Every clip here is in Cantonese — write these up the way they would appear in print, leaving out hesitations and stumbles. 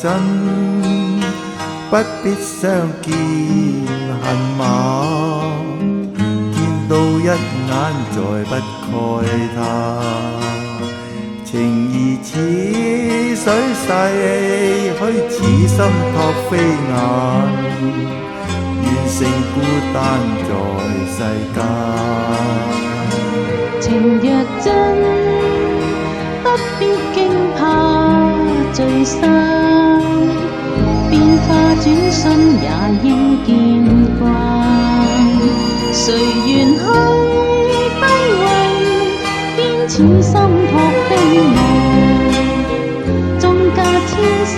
真，不必相見恨晚，見到一眼再不慨他。情義似水逝去，似心託飛雁，願成孤單在世間。情若真，不必驚怕聚散，變化轉身也應見慣。誰願去卑微，堅似心託飛雁，縱隔千山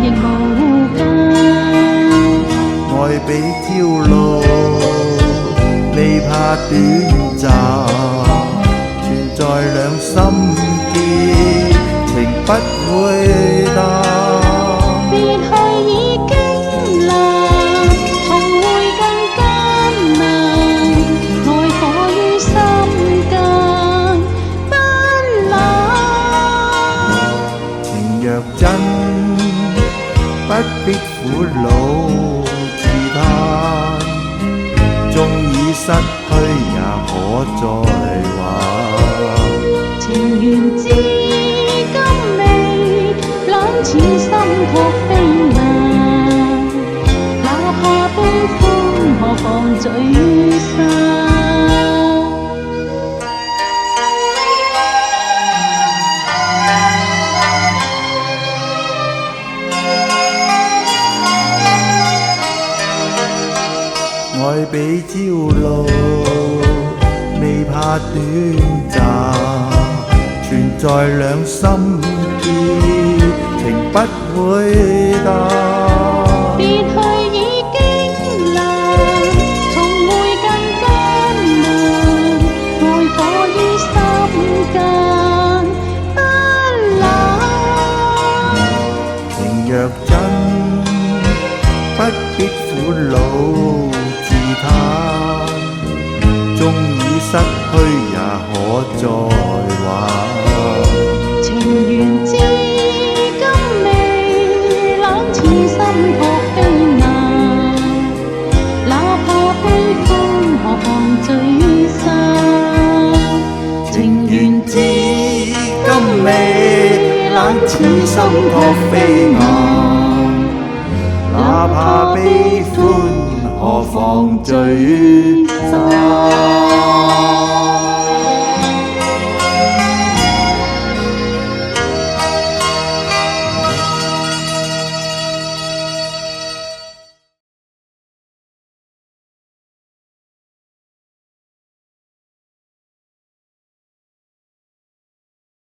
亦無間。愛比朝露，未怕短暫，存在兩心結，情不會淡。別去已經難，重會更艱難。愛火於心間斑斕。情若真，不必苦惱自嘆，縱已失去也可再還。情緣至今未冷，似心託飛雁，哪怕悲歡何妨聚散。愛比朝露，未怕短暫，存在兩心結，情不會淡。別去已經難，重會更艱難。愛火於心間斑斕。情若真，不必苦惱自嘆，縱已失去也可再還。情緣至今未冷，似心託飛雁，哪怕悲歡何妨聚散。情緣至今未冷，似心託飛雁，哪怕悲歡何妨聚散。